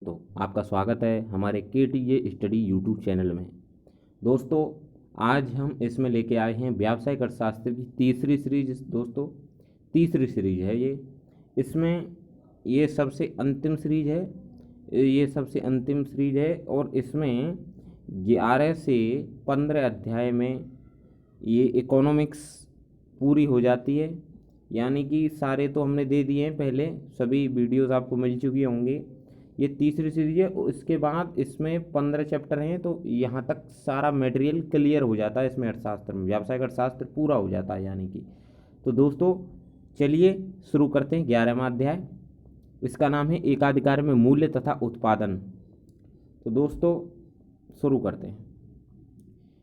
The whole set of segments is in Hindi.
तो आपका स्वागत है हमारे KTJ स्टडी यूट्यूब चैनल में। दोस्तों, आज हम इसमें लेके आए हैं व्यावसायिक अर्थशास्त्र की तीसरी सीरीज। दोस्तों, तीसरी सीरीज है ये। इसमें ये सबसे अंतिम सीरीज है और इसमें 11 से 15 अध्याय में ये इकोनॉमिक्स पूरी हो जाती है। यानी कि सारे तो हमने दे दिए हैं, पहले सभी वीडियोस आपको मिल चुकी होंगे। ये तीसरी सीरीज है। इसके बाद इसमें 15 चैप्टर हैं, तो यहाँ तक सारा मटेरियल क्लियर हो जाता है। इसमें अर्थशास्त्र में व्यावसायिक अर्थशास्त्र पूरा हो जाता है यानी कि। तो दोस्तों चलिए शुरू करते हैं 11वां अध्याय। इसका नाम है एकाधिकार में मूल्य तथा उत्पादन। तो दोस्तों शुरू करते हैं।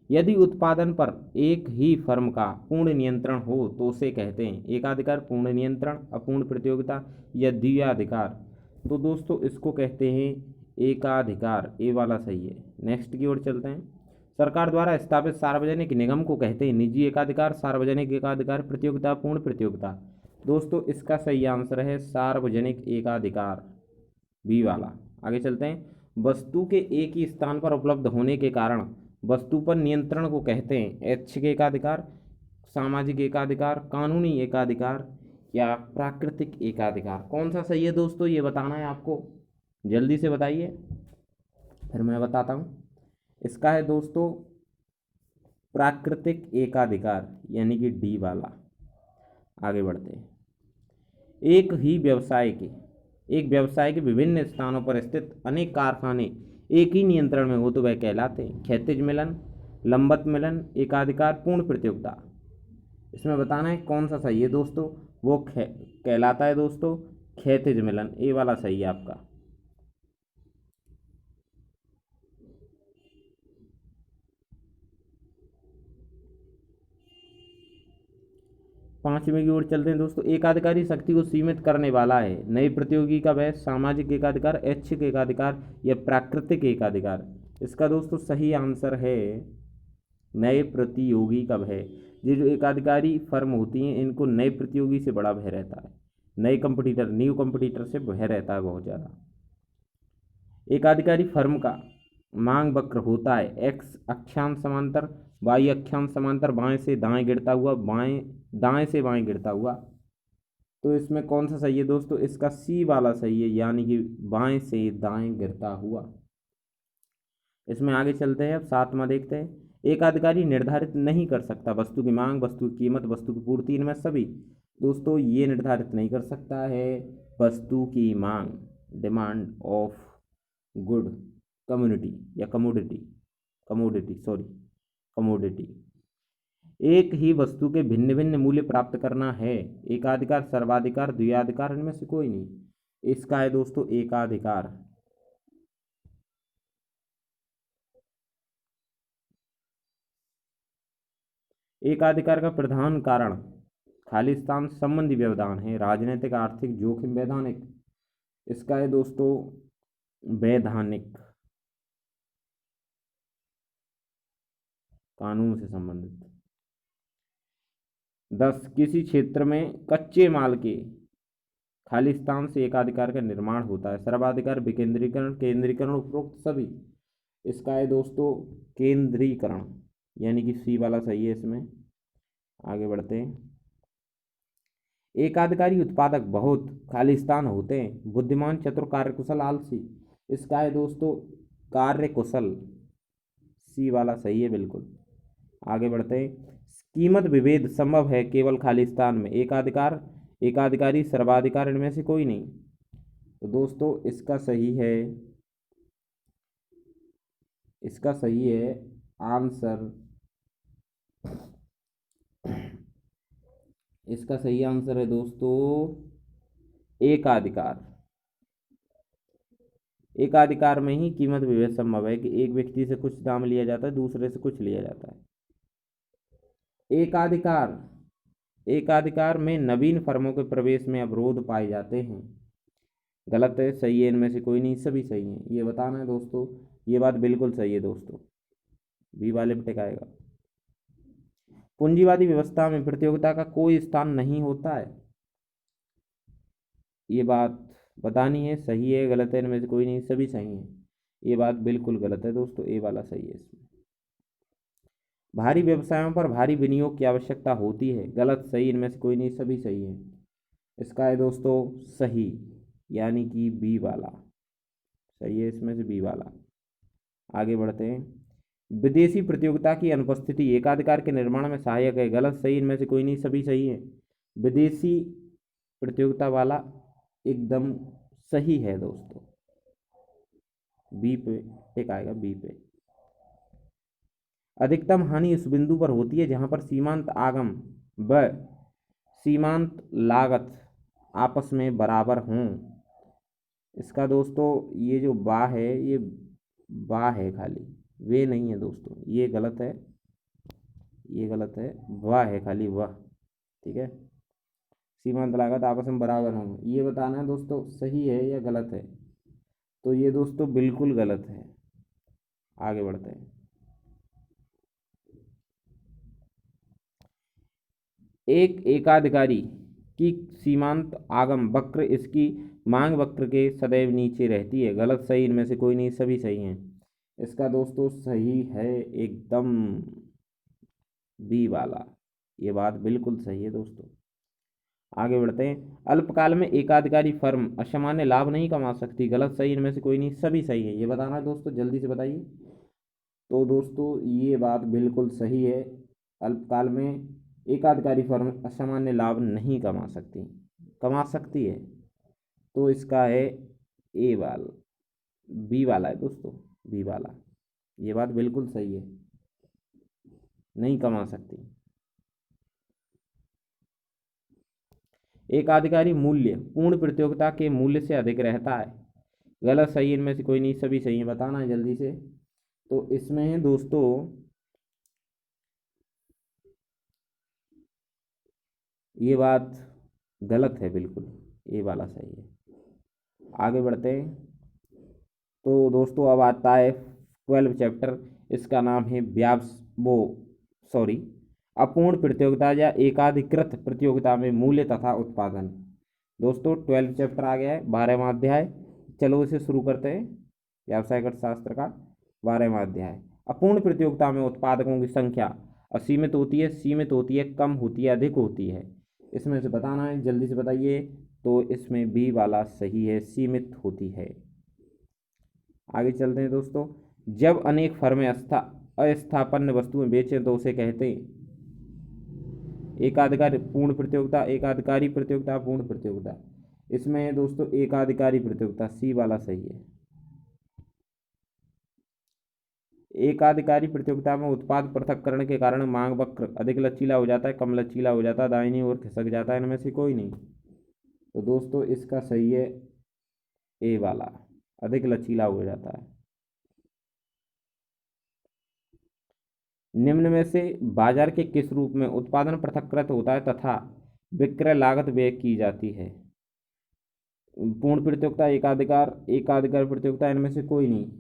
यदि उत्पादन पर एक ही फर्म का पूर्ण नियंत्रण हो तो उसे कहते हैं एकाधिकार, पूर्ण नियंत्रण, अपूर्ण प्रतियोगिता या द्विआधिकार। तो दोस्तों इसको कहते हैं एकाधिकार। ए वाला सही है। नेक्स्ट की ओर चलते हैं। सरकार द्वारा स्थापित सार्वजनिक निगम को कहते हैं निजी एकाधिकार, सार्वजनिक एकाधिकार, प्रतियोगिता, पूर्ण प्रतियोगिता। दोस्तों इसका सही आंसर है सार्वजनिक एकाधिकार, बी वाला। आगे चलते हैं। वस्तु के एक ही स्थान पर उपलब्ध होने के कारण वस्तु पर नियंत्रण को कहते हैं ऐच्छिक एकाधिकार, सामाजिक एकाधिकार, कानूनी एकाधिकार या प्राकृतिक एकाधिकार। कौन सा सही है दोस्तों, ये बताना है आपको। जल्दी से बताइए, फिर मैं बताता हूँ। इसका है दोस्तों प्राकृतिक एकाधिकार, यानी कि डी वाला। आगे बढ़ते हैं। एक व्यवसाय के विभिन्न स्थानों पर स्थित अनेक कारखाने एक ही नियंत्रण में हो तो वह कहलाते हैं क्षैतिज मिलन, लंबवत मिलन, एकाधिकार, पूर्ण प्रतियोगिता। इसमें बताना है कौन सा सही है दोस्तों। वो कहलाता है दोस्तों क्षैतिज मिलन। ए वाला सही है आपका। पांचवें की ओर चलते हैं दोस्तों। एकाधिकारी शक्ति को सीमित करने वाला है नए प्रतियोगी का भय, सामाजिक एकाधिकार, ऐच्छिक एकाधिकार या प्राकृतिक एकाधिकार। इसका दोस्तों सही आंसर है नए प्रतियोगी का भय। ये जो एकाधिकारी फर्म होती हैं इनको नए प्रतियोगी से बड़ा भय रहता है। न्यू कंपटीटर से भय रहता है बहुत ज़्यादा। एकाधिकारी फर्म का मांग वक्र होता है एक्स अक्षांश समांतर, वाई अक्षांश समांतर, बाएं से दाएं गिरता हुआ, दाएं से बाएं गिरता हुआ। तो इसमें कौन सा सही है दोस्तों। इसका सी वाला सही है, यानी कि बाएं से दाएं गिरता हुआ। इसमें आगे चलते हैं। अब सातवां देखते हैं। एकाधिकारी निर्धारित नहीं कर सकता वस्तु की मांग, वस्तु की कीमत, वस्तु की पूर्ति, इनमें सभी। दोस्तों ये निर्धारित नहीं कर सकता है वस्तु की मांग, डिमांड ऑफ गुड, कम्युनिटी या कमोडिटी। एक ही वस्तु के भिन्न भिन्न मूल्य प्राप्त करना है एकाधिकार, सर्वाधिकार, द्विआधिकार, इनमें से कोई नहीं। इसका है दोस्तों एकाधिकार। एकाधिकार का प्रधान कारण खालिस्तान संबंधी व्यवधान है, राजनीतिक, आर्थिक, जोखिम, वैधानिक। इसका है दोस्तों वैधानिक, कानून से संबंधित। 10 किसी क्षेत्र में कच्चे माल के खालिस्तान से एकाधिकार का निर्माण होता है, सर्वाधिकार, विकेंद्रीकरण, केंद्रीकरण, उपरोक्त सभी। इसका है दोस्तों केंद्रीकरण, यानी कि सी वाला सही है इसमें। आगे बढ़ते हैं। एकाधिकारी उत्पादक बहुत खालिस्तान होते हैं, बुद्धिमान, चतुर, कार्यकुशल, आलसी। इसका है दोस्तों कार्यकुशल, सी वाला सही है बिल्कुल। आगे बढ़ते हैं। कीमत विभेद संभव है केवल खालिस्तान में, एकाधिकार, एकाधिकारी, सर्वाधिकार, इनमें से कोई नहीं। तो दोस्तों इसका सही है आंसर। इसका सही आंसर है दोस्तों एकाधिकार। एकाधिकार में ही कीमत विभेद संभव है कि एक व्यक्ति से कुछ दाम लिया जाता है, दूसरे से कुछ लिया जाता है। एकाधिकार में नवीन फर्मों के प्रवेश में अवरोध पाए जाते हैं। गलत है, सही है, इनमें से कोई नहीं, सभी सही है। ये बताना है दोस्तों, ये बात बिल्कुल सही है दोस्तों, बी वाले पे टिकाएगा। पूंजीवादी व्यवस्था में प्रतियोगिता का कोई स्थान नहीं होता है। ये बात बतानी है सही है गलत है, इनमें से कोई नहीं, सभी सही है। ये बात बिल्कुल गलत है दोस्तों, ए वाला सही है इसमें। भारी व्यवसायों पर भारी विनियोग की आवश्यकता होती है, गलत सही, इनमें से कोई नहीं, सभी सही है। इसका है दोस्तों सही, यानी कि बी वाला सही है, इसमें से बी वाला। आगे बढ़ते हैं। विदेशी प्रतियोगिता की अनुपस्थिति एकाधिकार के निर्माण में सहायक है, गलत सही, इनमें से कोई नहीं, सभी सही है। विदेशी प्रतियोगिता वाला एकदम सही है दोस्तों, बी पे टिक आएगा, बी पे। अधिकतम हानि उस बिंदु पर होती है जहां पर सीमांत आगम व सीमांत लागत आपस में बराबर हों। इसका दोस्तों ये जो बा है, ये बा है खाली, वे नहीं है दोस्तों, ये गलत है, ये गलत है, वाह है खाली, वाह। ठीक है, सीमांत लागत आपस में बराबर हों, ये बताना है दोस्तों सही है या गलत है। तो ये दोस्तों बिल्कुल गलत है। आगे बढ़ते हैं। एक एकाधिकारी की सीमांत आगम वक्र इसकी मांग वक्र के सदैव नीचे रहती है, गलत सही, इनमें से कोई नहीं, सभी सही हैं। इसका दोस्तों सही है एकदम बी वाला, ये बात बिल्कुल सही है दोस्तों। आगे बढ़ते हैं। अल्पकाल में एकाधिकारी फर्म असामान्य लाभ नहीं कमा सकती, गलत सही, इनमें से कोई नहीं, सभी सही है। ये बताना है दोस्तों, जल्दी से बताइए। तो दोस्तों ये बात बिल्कुल सही है, अल्पकाल में एकाधिकारी फर्म असामान्य लाभ नहीं कमा सकती, कमा सकती है। तो इसका है ए वाला, बी वाला है दोस्तों, बी वाला, ये बात बिल्कुल सही है, नहीं कमा सकती। एकाधिकारी मूल्य पूर्ण प्रतियोगिता के मूल्य से अधिक रहता है, गलत सही, इनमें से कोई नहीं, सभी सही है। बताना है जल्दी से। तो इसमें है दोस्तों ये बात गलत है बिल्कुल, ये वाला सही है। आगे बढ़ते हैं। तो दोस्तों अब आता है 12 चैप्टर, इसका नाम है व्यास वो सॉरी अपूर्ण प्रतियोगिता या एकाधिकृत प्रतियोगिता में मूल्य तथा उत्पादन। दोस्तों 12 चैप्टर आ गया है, 12वां अध्याय। चलो इसे शुरू करते हैं। व्यावसायिक अर्थशास्त्र का 12वां अध्याय। अपूर्ण प्रतियोगिता में उत्पादकों की संख्या असीमित होती है, सीमित होती है, कम होती है, अधिक होती है। इसमें से बताना है, जल्दी से बताइए। तो इसमें बी वाला सही है, सीमित होती है। आगे चलते हैं दोस्तों। जब अनेक फर्में अस्थापन्न वस्तुएं बेचें तो उसे कहते हैं एकाधिकार पूर्ण प्रतियोगिता, एकाधिकारी प्रतियोगिता, पूर्ण प्रतियोगिता। इसमें दोस्तों एकाधिकारी प्रतियोगिता, सी वाला सही है। एकाधिकारी प्रतियोगिता में उत्पाद पृथक्करण के कारण मांग वक्र अधिक लचीला हो जाता है, कम लचीला हो जाता है, दाहिनी ओर खिसक जाता है, इनमें से कोई नहीं। तो दोस्तों इसका सही है ए वाला, अधिक लचीला हो जाता है। निम्न में से बाजार के किस रूप में उत्पादन पृथक्कृत होता है तथा विक्रय लागत व्यय की जाती है? पूर्ण प्रतियोगिता, एकाधिकार, एकाधिकार प्रतियोगिता, इनमें से कोई नहीं।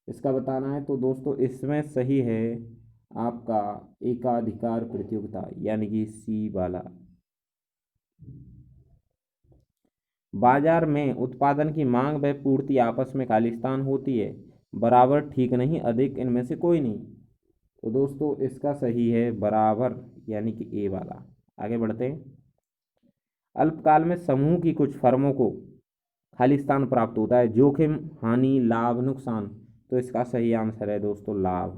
इसका बताना है। तो दोस्तों इसमें सही है आपका एकाधिकार प्रतियोगिता, यानी कि सी वाला। बाजार में उत्पादन की मांग व पूर्ति आपस में खालिस्तान होती है, बराबर, ठीक नहीं, अधिक, इनमें से कोई नहीं। तो दोस्तों इसका सही है बराबर, यानी कि ए वाला। आगे बढ़ते हैं। अल्पकाल में समूह की कुछ फर्मों को खालिस्तान प्राप्त होता है, जोखिम, हानि, लाभ, नुकसान। तो इसका सही आंसर है दोस्तों लाभ।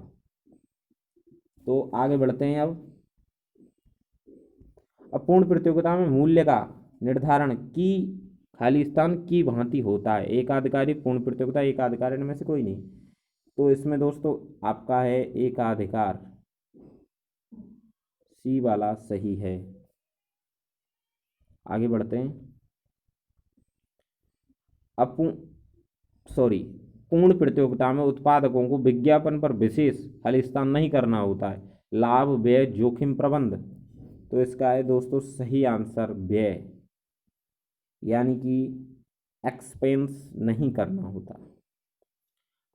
तो आगे बढ़ते हैं। अब पूर्ण प्रतियोगिता में मूल्य का निर्धारण की खालिस्तान की भांति होता है, एकाधिकारी, पूर्ण प्रतियोगिता, एकाधिकार, इनमें से कोई नहीं। तो इसमें दोस्तों आपका है एकाधिकार, सी वाला सही है। आगे बढ़ते हैं। पूर्ण प्रतियोगिता में उत्पादकों को विज्ञापन पर विशेष खालिस्तान नहीं करना होता है, लाभ, व्यय, जोखिम प्रबंध। तो इसका है दोस्तों सही आंसर व्यय, यानी कि एक्सपेंस नहीं करना होता।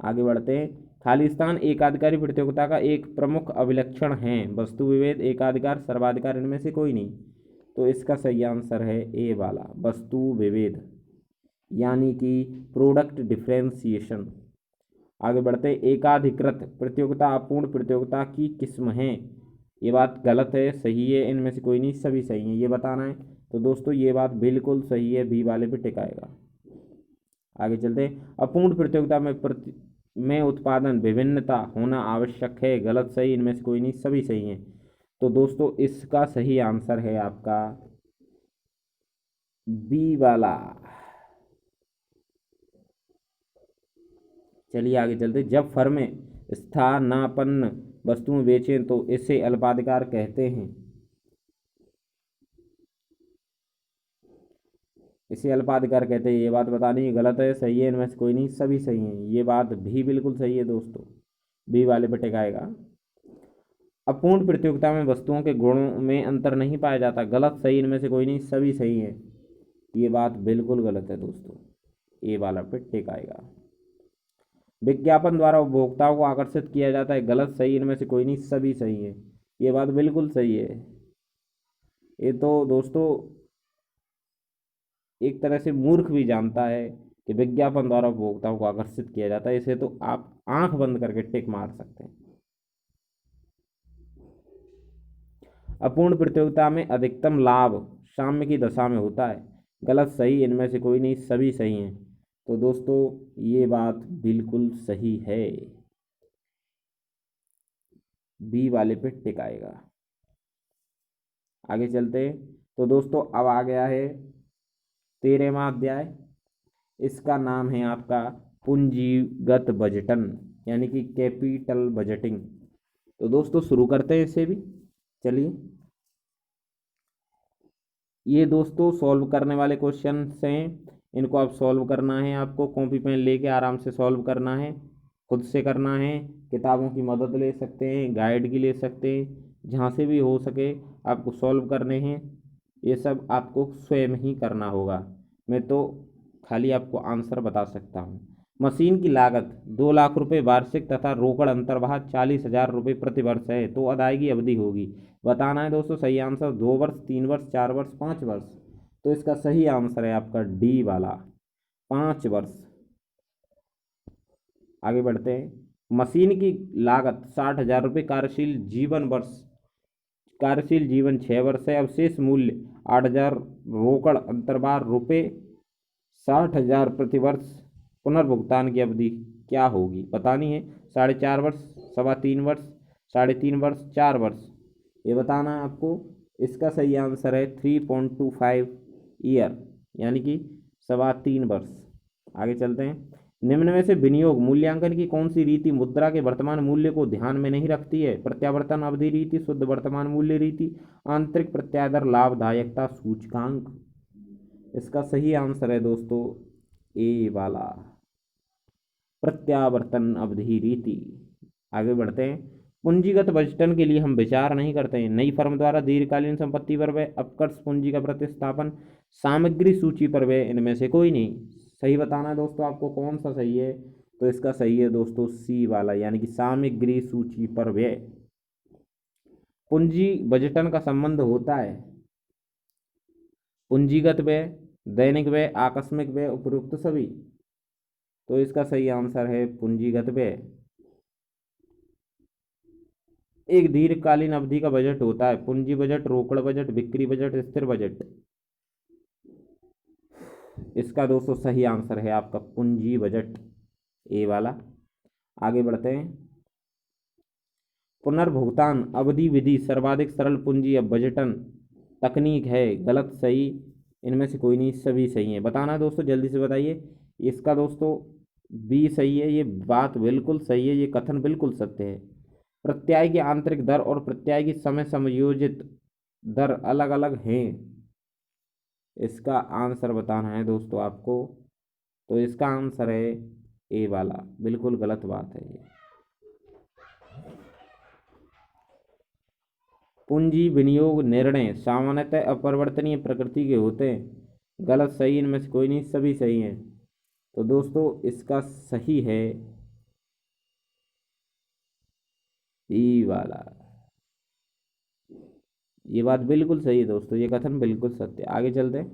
आगे बढ़ते हैं। खालिस्तान एकाधिकारी प्रतियोगिता का एक प्रमुख अभिलक्षण है, वस्तु विभेद, एकाधिकार, सर्वाधिकार, इनमें से कोई नहीं। तो इसका सही आंसर है ए वाला, वस्तु विभेद। यानी कि प्रोडक्ट डिफरेंशिएशन। आगे बढ़ते हैं, एकाधिकृत प्रतियोगिता अपूर्ण प्रतियोगिता की किस्म है। ये बात गलत है, सही है, इनमें से कोई नहीं, सभी सही है, ये बताना है। तो दोस्तों ये बात बिल्कुल सही है, बी वाले पे टिक आएगा। आगे चलते हैं, अपूर्ण प्रतियोगिता में उत्पादन विभिन्नता होना आवश्यक है। गलत सही, इनमें से कोई नहीं, सभी सही हैं। तो दोस्तों इसका सही आंसर है आपका बी वाला। चलिए आगे चलते, जब फर्में स्थानापन्न वस्तुएं बेचें तो इसे अल्पाधिकार कहते हैं। इसे अल्पाधिकार कहते हैं, ये बात बतानी है, गलत है, सही है, इनमें से कोई नहीं, सभी सही हैं, ये बात भी बिल्कुल सही है दोस्तों, बी वाले पे टिक आएगा। अपूर्ण प्रतियोगिता में वस्तुओं के गुणों में अंतर नहीं पाया जाता। गलत सही, इनमें से कोई नहीं, सभी सही है, ये बात बिल्कुल गलत है दोस्तों, ए वाला पे टिक आएगा। विज्ञापन द्वारा उपभोक्ताओं को आकर्षित किया जाता है। गलत सही, इनमें से कोई नहीं, सभी सही है, ये बात बिल्कुल सही है। ये तो दोस्तों एक तरह से मूर्ख भी जानता है कि विज्ञापन द्वारा उपभोक्ताओं को आकर्षित किया जाता है, इसे तो आप आंख बंद करके टिक मार सकते हैं। अपूर्ण प्रतियोगिता में अधिकतम लाभ साम्य की दशा में होता है। गलत सही, इनमें से कोई नहीं, सभी सही हैं। तो दोस्तों ये बात बिल्कुल सही है, बी वाले पे टिक आएगा। आगे चलते हैं, तो दोस्तों अब आ गया है 13वां अध्याय। इसका नाम है आपका पूंजीगत बजटन, यानी कि कैपिटल बजटिंग। तो दोस्तों शुरू करते हैं इसे भी। चलिए, ये दोस्तों सॉल्व करने वाले क्वेश्चन हैं, इनको आप सॉल्व करना है, आपको कॉपी पेन लेके आराम से सॉल्व करना है, खुद से करना है, किताबों की मदद ले सकते हैं, गाइड की ले सकते हैं, जहाँ से भी हो सके आपको सॉल्व करने हैं। ये सब आपको स्वयं ही करना होगा, मैं तो खाली आपको आंसर बता सकता हूँ। मशीन की लागत 2 लाख रुपये वार्षिक तथा रोकड़ अंतर्वाह 40,000 रुपये प्रति वर्ष है, तो अदायगी अवधि होगी। बताना है दोस्तों सही आंसर, 2 वर्ष, 3 वर्ष, 4 वर्ष, 5 वर्ष। तो इसका सही आंसर है आपका डी वाला, 5 वर्ष। आगे बढ़ते हैं, मशीन की लागत 60,000 रुपये, कार्यशील जीवन 6 वर्ष है, अवशेष मूल्य 8,000, रोकड़ अंतर्बाह रुपये 60,000 प्रतिवर्ष। पुनर्भुगतान की अवधि क्या होगी बतानी है, 4.5 वर्ष, 3.25 वर्ष, 3.5 वर्ष, 4 वर्ष, ये बताना है आपको। इसका सही आंसर है 3.25 ईयर, यानी कि 3.25 वर्ष। आगे चलते हैं, निम्न में से विनियोग मूल्यांकन की कौन सी रीति मुद्रा के वर्तमान मूल्य को ध्यान में नहीं रखती है। प्रत्यावर्तन अवधि रीति, शुद्ध वर्तमान मूल्य रीति, आंतरिक प्रत्यादर लाभदायकता सूचकांक। इसका सही आंसर है दोस्तों ए वाला, प्रत्यावर्तन अवधि रीति। आगे बढ़ते हैं, पूंजीगत बजटन के लिए हम विचार नहीं करते हैं। नई फर्म द्वारा दीर्घकालीन संपत्ति पर व्यय, अपकर्ष पूंजी का प्रतिस्थापन, सामग्री सूची पर व्यय, इनमें से कोई नहीं। सही बताना है दोस्तों आपको कौन सा सही है। तो इसका सही है दोस्तों सी वाला, यानी कि सामग्री सूची पर व्यय। पूंजी बजटन का संबंध होता है पूंजीगत व्यय, दैनिक व्यय, आकस्मिक व्यय, उपरोक्त सभी। तो इसका सही आंसर है पूंजीगत व्यय। एक दीर्घकालीन अवधि का बजट होता है पूंजी बजट, रोकड़ बजट, बिक्री बजट, स्थिर बजट। इसका दोस्तों सही आंसर है आपका पूंजी बजट, ए वाला। आगे बढ़ते हैं, पुनर्भुगतान अवधि विधि सर्वाधिक सरल पूंजी या बजटन तकनीक है। गलत सही, इनमें से कोई नहीं, सभी सही है। बताना है दोस्तों, जल्दी से बताइए। इसका दोस्तों बी सही है, ये बात बिल्कुल सही है, ये कथन बिल्कुल सत्य है। प्रत्यय की आंतरिक दर और प्रत्यय की समय समयोजित दर अलग अलग हैं। इसका आंसर बताना है दोस्तों आपको। तो इसका आंसर है ए वाला, बिल्कुल गलत बात है ये। पूंजी विनियोग निर्णय सामान्यतः अपरिवर्तनीय प्रकृति के होते हैं। गलत सही, इनमें से कोई नहीं, सभी सही हैं। तो दोस्तों इसका सही है ई वाला, ये बात बिल्कुल सही है दोस्तों, ये कथन बिल्कुल सत्य है। आगे चलते हैं,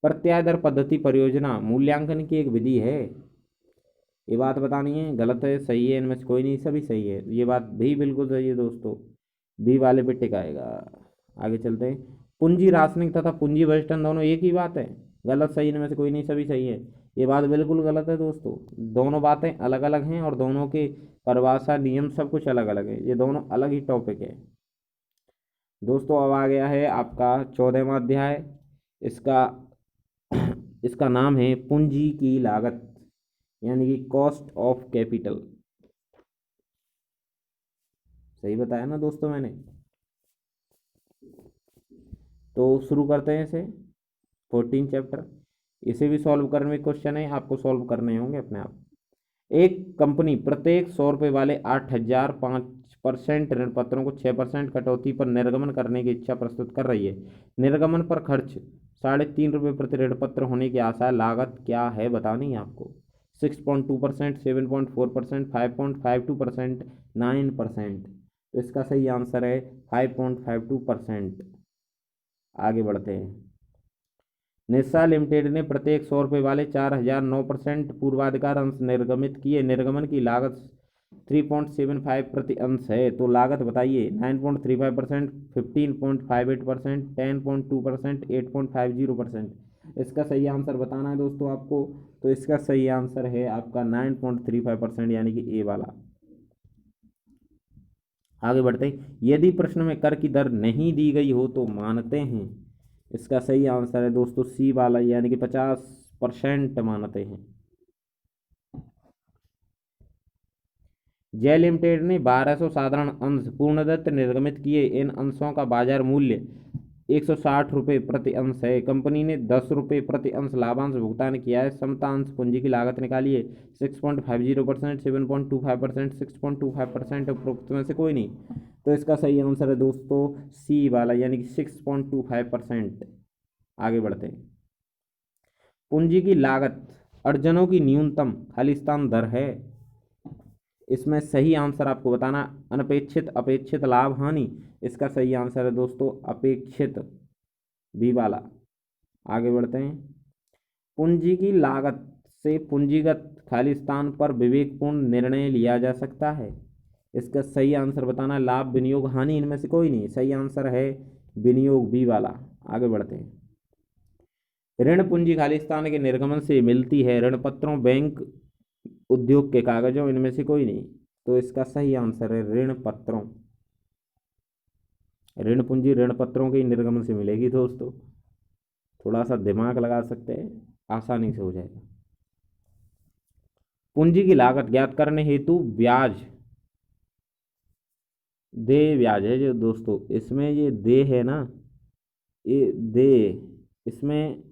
प्रत्याय दर पद्धति परियोजना मूल्यांकन की एक विधि है। ये बात बतानी है, गलत है सही है, इनमें से कोई नहीं, सभी सही है। ये बात भी बिल्कुल सही है दोस्तों, बी वाले पे टिक आएगा। आगे चलते हैं। पूंजी राशनिंग तथा पूंजी बजटन दोनों एक ही बात है। गलत सही इनमें से कोई नहीं, सभी सही है। ये बात बिल्कुल गलत है दोस्तों, दोनों बातें अलग अलग हैं और दोनों के परिभाषा नियम सब कुछ अलग अलग है, ये दोनों अलग ही टॉपिक है दोस्तों। अब आ गया है आपका 14वां अध्याय। इसका इसका नाम है पूंजी की लागत, यानी कि कॉस्ट ऑफ कैपिटल। सही बताया ना दोस्तों मैंने। तो शुरू करते हैं इसे, 14 चैप्टर। इसे भी सॉल्व करने में क्वेश्चन है, आपको सॉल्व करने होंगे अपने आप। एक कंपनी प्रत्येक 100 रुपये वाले 8,000 5% ऋण पत्रों को 6% कटौती पर निर्गमन करने की इच्छा प्रस्तुत कर रही है। निर्गमन पर खर्च 3.5 रुपये प्रति ऋण पत्र होने की आशा है। लागत क्या है बतानी है आपको। 6.2%, 7.4%, 5.52%, 9%। तो इसका सही आंसर है 5.52%। आगे बढ़ते हैं। निस्सा लिमिटेड ने प्रत्येक 100 रुपये वाले 4,009% पूर्वाधिकार अंश निर्गमित किए। निर्गमन की लागत 3.75 प्रति अंश है। तो लागत बताइए। 9.35%, 15.58%, 10.2%, 8.50%। इसका सही आंसर बताना है दोस्तों आपको। तो इसका सही आंसर है आपका 9.35%, यानी कि ए वाला। आगे बढ़ते हैं। यदि प्रश्न में कर की दर नहीं दी गई हो तो मानते हैं। इसका सही आंसर है दोस्तों सी वाला, यानी कि 50% मानते हैं। जय लिमिटेड ने 1200 साधारण अंश पूर्णदत्त निर्गमित किए। इन अंशों का बाजार मूल्य 160 रुपये प्रति अंश है। कंपनी ने 10 रुपये प्रति अंश लाभांश भुगतान किया है। समता अंश पूंजी की लागत निकालिए। 6.50%, 7.25%, 6.25%, उपरोक्त में से कोई नहीं। तो इसका सही आंसर है दोस्तों सी वाला, यानी कि 6.25%। आगे बढ़ते हैं। पूंजी की लागत अर्जनों की न्यूनतम खालिस्तान दर है। इसमें सही आंसर आपको बताना। अनपेक्षित, अपेक्षित, लाभ, हानि। इसका सही आंसर है दोस्तों अपेक्षित, बी वाला। आगे बढ़ते हैं। पूंजी की लागत से पूंजीगत खालिस्तान पर विवेकपूर्ण निर्णय लिया जा सकता है। इसका सही आंसर बताना। लाभ, विनियोग, हानि, इनमें से कोई नहीं। सही आंसर है विनियोग, बी वाला। आगे बढ़ते हैं। ऋण पूंजी खालिस्तान के निर्गमन से मिलती है। ऋण पत्रों, बैंक, उद्योग के कागजों, इनमें से कोई नहीं। तो इसका सही आंसर है ऋण पत्रों। ऋण पूंजी ऋण पत्रों के निर्गमन से मिलेगी दोस्तों। थोड़ा सा दिमाग लगा सकते हैं, आसानी से हो जाएगा। पूंजी की लागत ज्ञात करने हेतु ब्याज, दे ब्याज है जो दोस्तों, इसमें ये दे है ना, ये दे, इसमें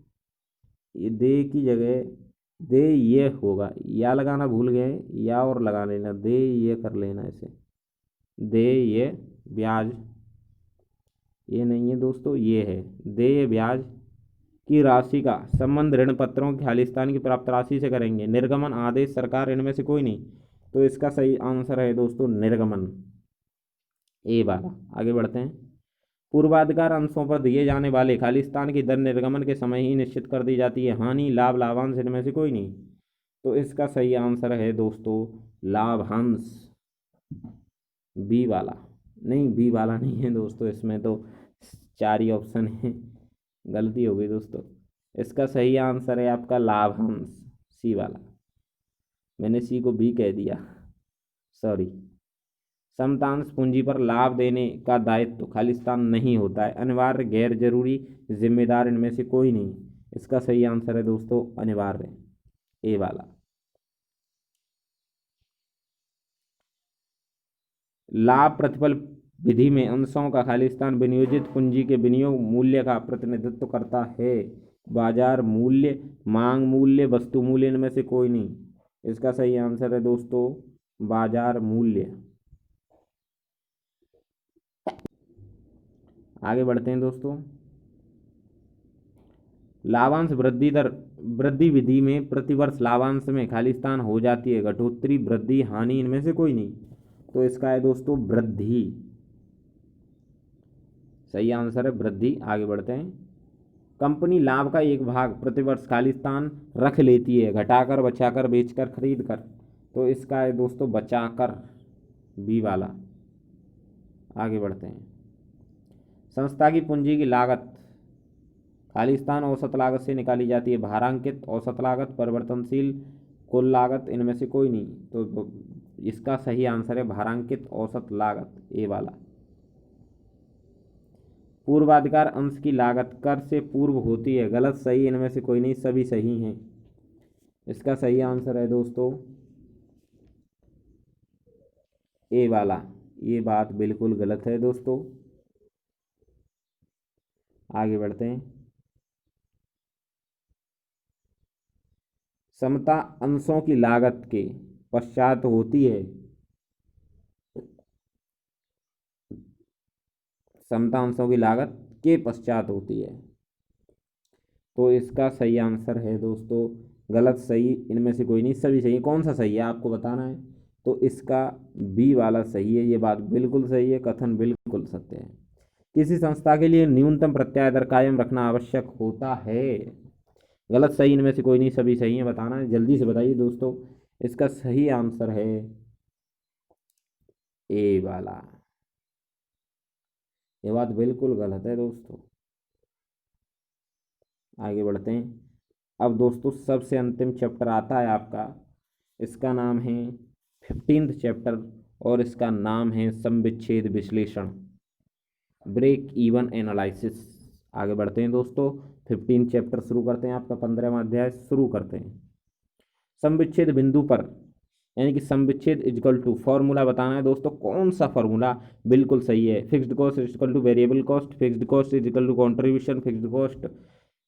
ये दे की जगह दे ये होगा। या लगाना भूल गए, या और लगा लेना, दे ये कर लेना इसे। दे ये ब्याज, ये नहीं है दोस्तों, ये है दे ये ब्याज की राशि का संबंध ऋण पत्रों की खालिस्तान की प्राप्त राशि से करेंगे। निर्गमन, आदेश, सरकार, इनमें से कोई नहीं। तो इसका सही आंसर है दोस्तों निर्गमन, ए वाला। आगे बढ़ते हैं। पूर्वाधिकार अंशों पर दिए जाने वाले खालिस्तान की दर निर्गमन के समय ही निश्चित कर दी जाती है। हानि, लाभ, लाभांश, इनमें से कोई नहीं। तो इसका सही आंसर है दोस्तों लाभांश, बी वाला। नहीं, बी वाला नहीं है दोस्तों, इसमें तो 4 ही ऑप्शन है, गलती हो गई दोस्तों। इसका सही आंसर है आपका लाभांश, सी वाला। मैंने सी को बी कह दिया, सॉरी। समतांश पूंजी पर लाभ देने का दायित्व खालिस्तान नहीं होता है। अनिवार्य, गैर जरूरी, जिम्मेदार, इनमें से कोई नहीं। इसका सही आंसर है दोस्तों अनिवार्य, ए वाला। लाभ प्रतिफल विधि में अंशों का खालिस्तान विनियोजित पूंजी के विनियोग मूल्य का प्रतिनिधित्व करता है। बाजार मूल्य, मांग मूल्य, वस्तु मूल्य, इनमें से कोई नहीं। इसका सही आंसर है दोस्तों बाजार मूल्य। आगे बढ़ते हैं दोस्तों। लाभांश वृद्धि दर वृद्धि विधि में प्रतिवर्ष लाभांश में खालिस्तान हो जाती है। घटोत्तरी, वृद्धि, हानि, इनमें से कोई नहीं। तो इसका है दोस्तों वृद्धि, सही आंसर है वृद्धि। आगे बढ़ते हैं। कंपनी लाभ का एक भाग प्रतिवर्ष खालिस्तान रख लेती है, घटाकर, बचाकर, बेचकर, खरीद कर। तो इसका है दोस्तों बचाकर, बी वाला। आगे बढ़ते हैं। संस्था की पूंजी की लागत खालिस्तान औसत लागत से निकाली जाती है। भारांकित औसत लागत, परिवर्तनशील कुल लागत, इनमें से कोई नहीं। तो इसका सही आंसर है भारांकित औसत लागत, ए वाला। पूर्वाधिकार अंश की लागत कर से पूर्व होती है। गलत, सही, इनमें से कोई नहीं, सभी सही हैं। इसका सही आंसर है दोस्तों ए वाला। ये बात बिल्कुल गलत है दोस्तों। आगे बढ़ते हैं। समता अंशों की लागत के पश्चात होती है। समता अंशों की लागत के पश्चात होती है। तो इसका सही आंसर है दोस्तों गलत, सही, इनमें से कोई नहीं, सभी सही है। कौन सा सही है आपको बताना है। तो इसका बी वाला सही है। ये बात बिल्कुल सही है, कथन बिल्कुल सत्य है। किसी संस्था के लिए न्यूनतम प्रत्याय दर कायम रखना आवश्यक होता है। गलत, सही, इनमें से कोई नहीं, सभी सही है। बताना है, जल्दी से बताइए दोस्तों। इसका सही आंसर है ए वाला। ये बात बिल्कुल गलत है दोस्तों। आगे बढ़ते हैं। अब दोस्तों सबसे अंतिम चैप्टर आता है आपका। इसका नाम है 15th चैप्टर और इसका नाम है समविच्छेद विश्लेषण, ब्रेक इवन एनालिसिस। आगे बढ़ते हैं दोस्तों। 15 चैप्टर शुरू करते हैं, आपका 15वां अध्याय शुरू करते हैं। समविच्छेद बिंदु पर, यानी कि समविच्छेद इजकल टू, फॉर्मूला बताना है दोस्तों। कौन सा फॉर्मूला बिल्कुल सही है। Fixed cost is equal to variable cost, fixed cost is equal to contribution, fixed cost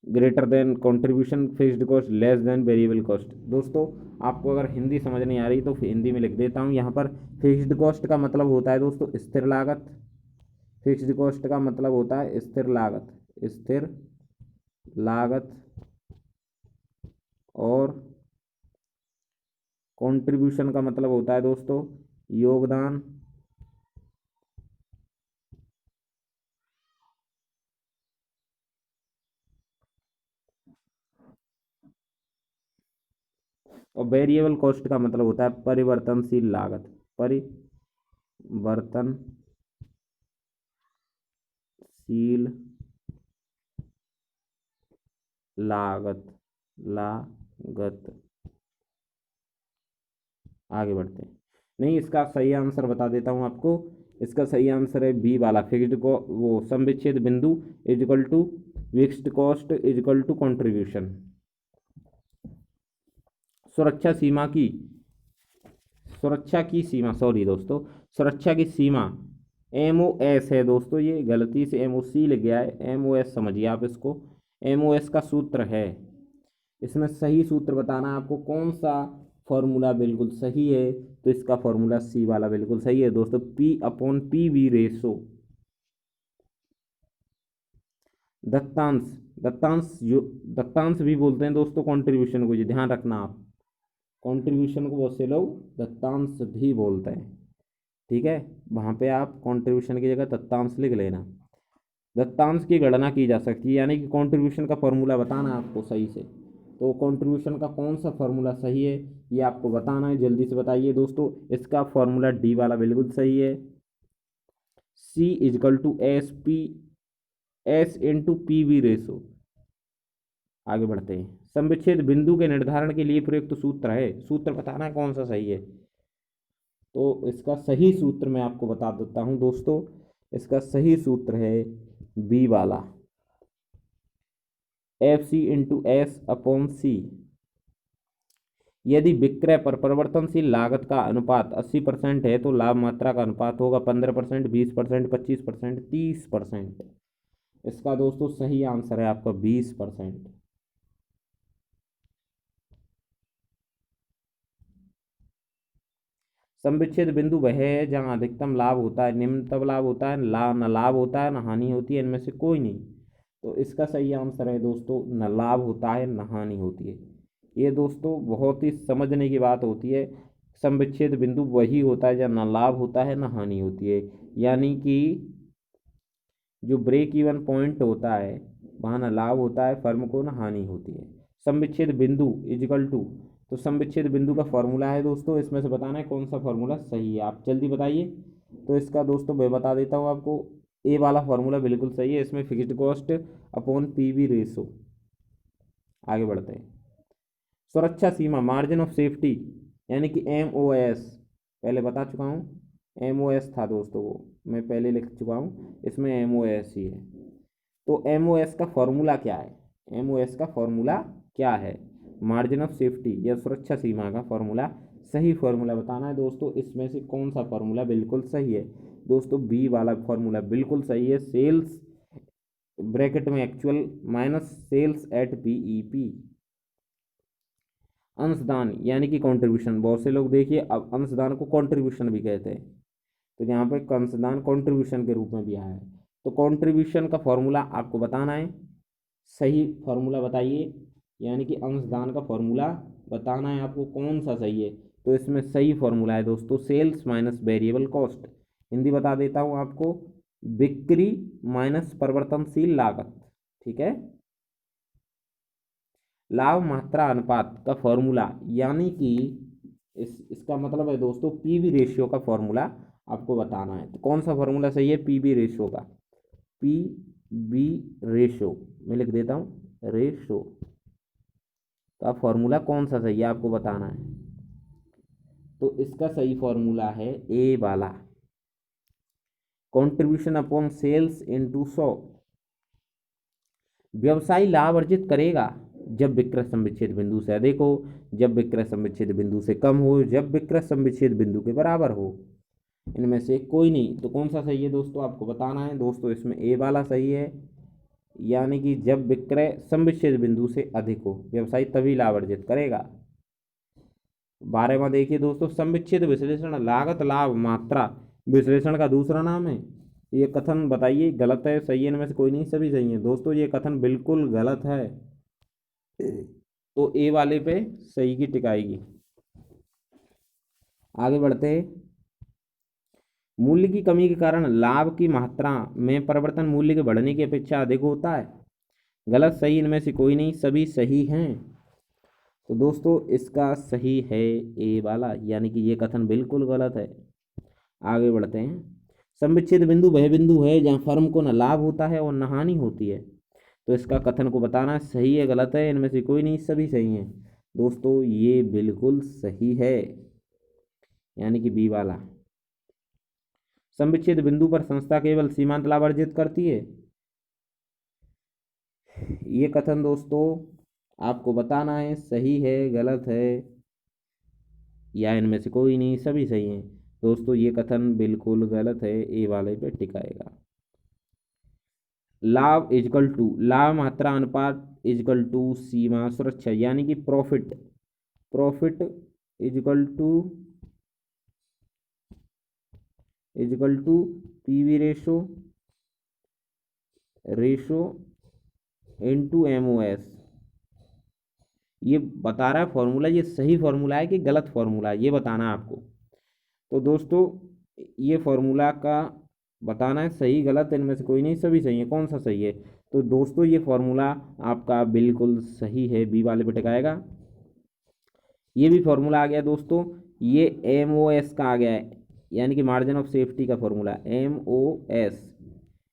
greater than contribution, fixed cost less than variable cost. दोस्तों आपको अगर हिंदी समझ नहीं आ रही तो हिंदी में लिख देता हूँ यहाँ पर। फिक्स्ड कॉस्ट का मतलब होता है दोस्तों स्थिर लागत। फिक्स्ड कॉस्ट का मतलब होता है स्थिर लागत, स्थिर लागत। और कंट्रीब्यूशन का मतलब होता है दोस्तों योगदान। और वेरिएबल कॉस्ट का मतलब होता है परिवर्तनशील लागत, परिवर्तनशील लागत, लागत। आगे बढ़ते हैं। नहीं, इसका सही आंसर बता देता हूँ आपको। इसका सही आंसर है बी वाला। फिक्स्ड को वो समविच्छेद बिंदु is equal to fixed cost is equal to contribution. सुरक्षा सीमा की, सुरक्षा की सीमा, सॉरी दोस्तों, सुरक्षा की सीमा एमओएस है दोस्तों। ये गलती से एमओसी लिख गया है, एमओएस समझिए आप इसको। एमओएस का सूत्र है। इसमें सही सूत्र बताना आपको, कौन सा फॉर्मूला बिल्कुल सही है। तो इसका फॉर्मूला सी वाला बिल्कुल सही है दोस्तों, P upon P V ratio. दत्तांश, दत्तांश भी बोलते हैं दोस्तों कंट्रीब्यूशन को, ये ध्यान रखना आप। कंट्रीब्यूशन को बहुत से लोग दत्तांश भी बोलते हैं, ठीक है। वहाँ पे आप कंट्रीब्यूशन की जगह दत्तांश लिख लेना। दत्तांश की गणना की जा सकती है, यानी कि कंट्रीब्यूशन का फॉर्मूला बताना आपको सही से। तो कंट्रीब्यूशन का कौन सा फॉर्मूला सही है ये आपको बताना है, जल्दी से बताइए दोस्तों। इसका फॉर्मूला डी वाला बिल्कुल सही है। C is equal to S into P V ratio. आगे बढ़ते हैं। समविच्छेद बिंदु के निर्धारण के लिए प्रयुक्त सूत्र है। सूत्र बताना है कौन सा सही है। तो इसका सही सूत्र मैं आपको बता देता हूं दोस्तों। इसका सही सूत्र है बी वाला, F C into S upon C. यदि विक्रय पर परिवर्तनशील लागत का अनुपात 80% है तो लाभ मात्रा का अनुपात होगा 15%, 20%, 25%, 30%। इसका दोस्तों सही आंसर है आपका 20%। समविच्छेद बिंदु वह है जहां अधिकतम लाभ होता है, निम्नतम लाभ होता है, न लाभ होता है, न हानि होती है, इनमें से कोई नहीं। तो इसका सही आंसर है दोस्तों न लाभ होता है न हानि होती है। ये दोस्तों बहुत ही समझने की बात होती है। समविच्छेद बिंदु वही होता है जहाँ न लाभ होता है न हानि होती है, यानी कि जो ब्रेक इवन पॉइंट होता है वहाँ ना लाभ होता है फर्म को, ना हानि होती है। समविच्छेद बिंदु इजिकल टू, तो समविच्छेद बिंदु का फॉर्मूला है दोस्तों, इसमें से बताना है कौन सा फॉर्मूला सही है, आप जल्दी बताइए। तो इसका दोस्तों मैं बता देता हूँ आपको, ए वाला फॉर्मूला बिल्कुल सही है, इसमें fixed cost upon PV ratio. आगे बढ़ते हैं। सुरक्षा सीमा मार्जिन ऑफ सेफ्टी यानी कि MOS, पहले बता चुका हूँ, MOS था दोस्तों, वो मैं पहले लिख चुका हूँ, इसमें MOS ही है। तो MOS का फॉर्मूला क्या है, MOS का फॉर्मूला क्या है, मार्जिन ऑफ सेफ्टी या सुरक्षा सीमा का फॉर्मूला, सही फॉर्मूला बताना है दोस्तों, इसमें से कौन सा फॉर्मूला बिल्कुल सही है। दोस्तों बी वाला फॉर्मूला बिल्कुल सही है, सेल्स ब्रैकेट में actual minus sales at PEP। अंशदान यानी कि कंट्रीब्यूशन, बहुत से लोग देखिए अब अंशदान को कंट्रीब्यूशन भी कहते हैं, तो यहाँ पे अंशदान कंट्रीब्यूशन के रूप में भी आया है। तो कंट्रीब्यूशन का फॉर्मूला आपको बताना है, सही फॉर्मूला बताइए, यानी कि अंशदान का फॉर्मूला बताना है आपको कौन सा सही है। तो इसमें सही फॉर्मूला है दोस्तों sales minus variable cost, Hindi बता देता हूँ आपको, बिक्री माइनस परिवर्तनशील लागत, ठीक है। लाभ मात्रा अनुपात का फॉर्मूला यानी कि इसका मतलब है दोस्तों पीवी रेशियो का फॉर्मूला आपको बताना है। तो कौन सा फॉर्मूला सही है पीवी रेशियो का, पीवी रेशियो मैं लिख देता हूँ, रेशियो का फॉर्मूला कौन सा सही है आपको बताना है। तो इसका सही फॉर्मूला है ए वाला, कंट्रीब्यूशन अपॉन सेल्स इनटू 100। व्यवसायी लाभ अर्जित करेगा जब विक्रय सम-विच्छेद बिंदु से अधिक हो, जब विक्रय सम-विच्छेद बिंदु से कम हो, जब विक्रय सम-विच्छेद बिंदु के बराबर हो, इनमें से कोई नहीं। तो कौन सा सही है दोस्तों आपको बताना है। दोस्तों इसमें ए वाला सही है, यानी कि जब विक्रय सम-विच्छेद बिंदु से अधिक हो व्यवसायी तभी लाभ अर्जित करेगा। 12वां देखिए दोस्तों, सम-विच्छेद विश्लेषण लागत लाभ मात्रा विश्लेषण का दूसरा नाम है। ये कथन बताइए गलत है सही है, इनमें से कोई नहीं, सभी सही है दोस्तों, ये कथन बिल्कुल गलत है। तो ए वाले पे सही की टिक आएगी। आगे बढ़ते हैं। मूल्य की कमी के कारण लाभ की मात्रा में परिवर्तन मूल्य के बढ़ने की अपेक्षा अधिक होता है। गलत सही इनमें से कोई नहीं, सभी सही हैं। तो दोस्तों इसका सही है ए वाला, यानी कि ये कथन बिल्कुल गलत है। आगे बढ़ते हैं। सम-विच्छेद बिंदु वह बिंदु है जहाँ फर्म को न लाभ होता है और न हानि होती है। तो इसका कथन को बताना सही है गलत है, इनमें से कोई नहीं, सभी सही हैं। दोस्तों ये बिल्कुल सही है, यानी कि बी वाला। सम-विच्छेद बिंदु पर संस्था केवल सीमांत लाभ अर्जित करती है, ये कथन दोस्तों आपको बताना है सही है गलत है, या इनमें से कोई नहीं, सभी सही हैं। दोस्तों ये कथन बिल्कुल गलत है, ए वाले पे टिकाएगा। लाभ इजकल टू, लाभ मात्रा अनुपात इजकल टू सीमा सुरक्षा, यानी कि profit, profit is equal to PV ratio into MOS। ये बता रहा है फॉर्मूला, ये सही फॉर्मूला है कि गलत फॉर्मूला है, ये बताना है आपको। तो दोस्तों ये फॉर्मूला का बताना है सही गलत, इनमें से कोई नहीं, सभी सही है, कौन सा सही है। तो दोस्तों ये फॉर्मूला आपका बिल्कुल सही है, बी वाले पे टिकाएगा। ये भी फॉर्मूला आ गया दोस्तों, ये MOS का आ गया है, यानी कि मार्जिन ऑफ सेफ्टी का फॉर्मूला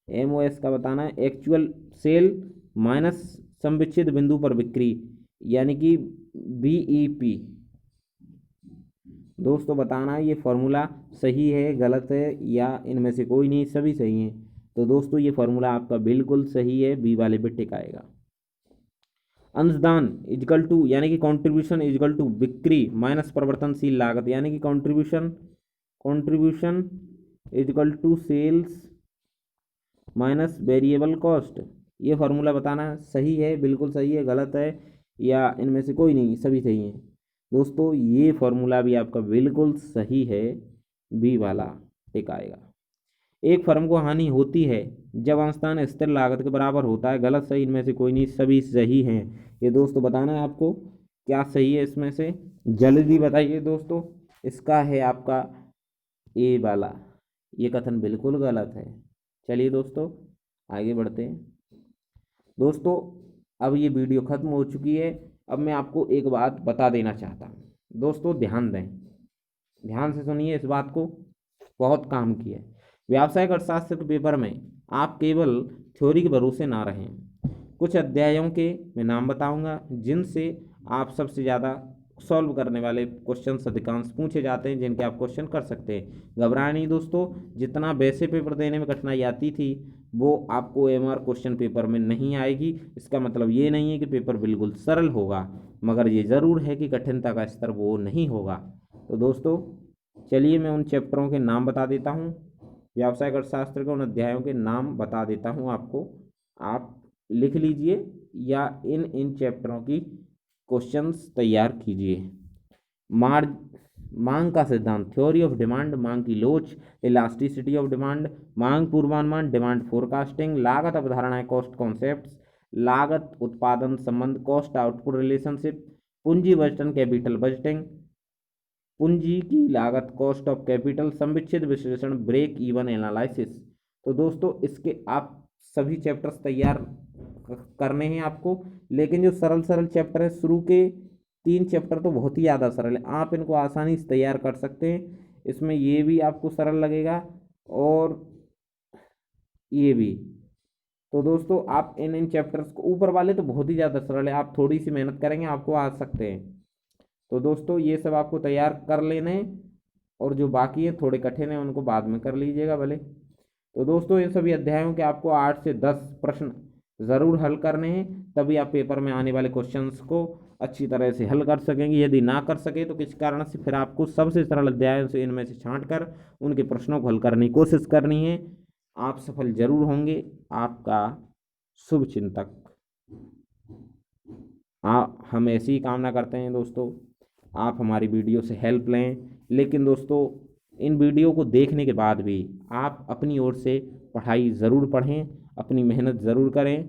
MOS का बताना है एक्चुअल सेल माइनस सम-विच्छेद बिंदु पर बिक्री, यानी कि BEP। दोस्तों बताना है ये फॉर्मूला सही है गलत है, या इनमें से कोई नहीं, सभी सही हैं। तो दोस्तों ये फॉर्मूला आपका बिल्कुल सही है, बी वाले पे टिक आएगा। अंशदान इजकल टू, यानी कि कंट्रीब्यूशन इजकल टू बिक्री माइनस परिवर्तनशील लागत, यानी कि contribution is equal to sales minus variable cost. ये फार्मूला बताना सही है बिल्कुल सही है गलत है, या इनमें से कोई नहीं, सभी सही हैं। दोस्तों ये फार्मूला भी आपका बिल्कुल सही है, बी वाला टिक आएगा। एक फर्म को हानि होती है जब अंशदान स्थिर लागत के बराबर होता है, गलत सही इनमें से कोई नहीं, सभी सही हैं। ये दोस्तों बताना है आपको क्या सही है इसमें से, जल्दी बताइए दोस्तों। इसका है आपका ए वाला, ये कथन बिल्कुल गलत है। चलिए दोस्तों आगे बढ़ते हैं दोस्तों। अब ये वीडियो ख़त्म हो चुकी है। अब मैं आपको एक बात बता देना चाहता हूँ दोस्तों, ध्यान दें, ध्यान से सुनिए इस बात को, बहुत काम की है। व्यावसायिक अर्थशास्त्र के पेपर में आप केवल थ्योरी के भरोसे ना रहें। कुछ अध्यायों के मैं नाम बताऊंगा जिनसे आप सबसे ज़्यादा सॉल्व करने वाले क्वेश्चन अधिकांश पूछे जाते हैं, जिनके आप क्वेश्चन कर सकते हैं। घबराए नहीं दोस्तों, जितना वैसे पेपर देने में कठिनाई आती थी वो आपको एमआर क्वेश्चन पेपर में नहीं आएगी। इसका मतलब ये नहीं है कि पेपर बिल्कुल सरल होगा, मगर ये ज़रूर है कि कठिनता का स्तर वो नहीं होगा। तो दोस्तों चलिए मैं उन चैप्टरों के नाम बता देता हूँ, व्यावसायिक अर्थशास्त्र के उन अध्यायों के नाम बता देता हूँ आपको, आप लिख लीजिए या इन चैप्टरों की क्वेश्चंस तैयार कीजिए। मांग का सिद्धांत, थ्योरी ऑफ डिमांड, मांग की लोच, इलास्टिसिटी ऑफ डिमांड, मांग पूर्वानुमान, डिमांड फोरकास्टिंग, लागत अवधारणाएं, कॉस्ट कॉन्सेप्ट्स, लागत उत्पादन संबंध, कॉस्ट आउटपुट रिलेशनशिप, पूंजी बजटन, कैपिटल बजटिंग, पूंजी की लागत, कॉस्ट ऑफ कैपिटल, संविच्छेद विश्लेषण, ब्रेक इवन एनालिसिस। तो दोस्तों इसके आप सभी चैप्टर्स तैयार करने हैं आपको, लेकिन जो सरल सरल चैप्टर है, शुरू के 3 चैप्टर तो बहुत ही ज़्यादा सरल है, आप इनको आसानी से तैयार कर सकते हैं। इसमें ये भी आपको सरल लगेगा और ये भी। तो दोस्तों आप इन चैप्टर्स को, ऊपर वाले तो बहुत ही ज़्यादा सरल है, आप थोड़ी सी मेहनत करेंगे आपको आ सकते हैं। तो दोस्तों ये सब आपको तैयार कर लेने हैं, और जो बाकी है थोड़े कठिन है उनको बाद में कर लीजिएगा भले। तो दोस्तों इन सभी अध्यायों के आपको 8 से 10 प्रश्न ज़रूर हल करने हैं, तभी आप पेपर में आने वाले क्वेश्चंस को अच्छी तरह से हल कर सकेंगे। यदि ना कर सके तो किसी कारण से फिर आपको सबसे सरल अध्यायों से इनमें से छांट कर उनके प्रश्नों को हल करने की कोशिश करनी है। आप सफल जरूर होंगे। आपका शुभ चिंतक। हम ऐसी ही कामना करते हैं दोस्तों, आप हमारी वीडियो से हेल्प लें। लेकिन दोस्तों इन वीडियो को देखने के बाद भी आप अपनी ओर से पढ़ाई ज़रूर पढ़ें, अपनी मेहनत ज़रूर करें,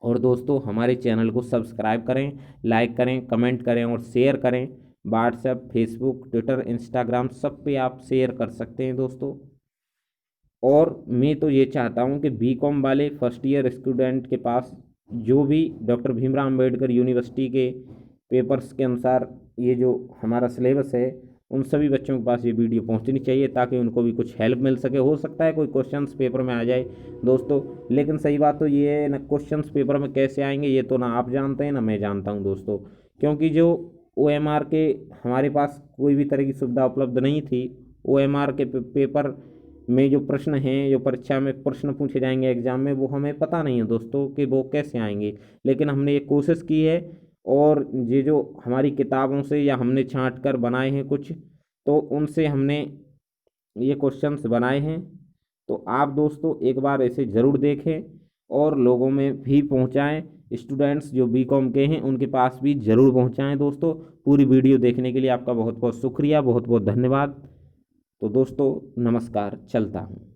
और दोस्तों हमारे चैनल को सब्सक्राइब करें, लाइक करें, कमेंट करें और शेयर करें। व्हाट्सएप, फेसबुक, ट्विटर, इंस्टाग्राम सब पे आप शेयर कर सकते हैं दोस्तों। और मैं तो ये चाहता हूँ कि बीकॉम वाले फर्स्ट ईयर स्टूडेंट के पास जो भी डॉक्टर भीमराव अंबेडकर यूनिवर्सिटी के पेपर्स के अनुसार ये जो हमारा सिलेबस है, उन सभी बच्चों के पास ये वीडियो पहुंचनी चाहिए, ताकि उनको भी कुछ हेल्प मिल सके। हो सकता है कोई क्वेश्चंस पेपर में आ जाए दोस्तों, लेकिन सही बात तो ये है ना, क्वेश्चंस पेपर में कैसे आएंगे ये तो ना आप जानते हैं ना मैं जानता हूँ दोस्तों, क्योंकि जो OMR के हमारे पास कोई भी तरह की सुविधा उपलब्ध नहीं थी। OMR के पेपर में जो प्रश्न हैं, जो परीक्षा में प्रश्न पूछे जाएंगे एग्जाम में, वो हमें पता नहीं है दोस्तों कि वो कैसे आएंगे। लेकिन हमने ये कोशिश की है, और ये जो हमारी किताबों से या हमने छांट कर बनाए हैं कुछ, तो उनसे हमने ये क्वेश्चंस बनाए हैं। तो आप दोस्तों एक बार ऐसे ज़रूर देखें और लोगों में भी पहुंचाएं। स्टूडेंट्स जो बीकॉम के हैं उनके पास भी ज़रूर पहुंचाएं दोस्तों। पूरी वीडियो देखने के लिए आपका बहुत बहुत शुक्रिया, बहुत बहुत धन्यवाद। तो दोस्तों नमस्कार, चलता हूँ।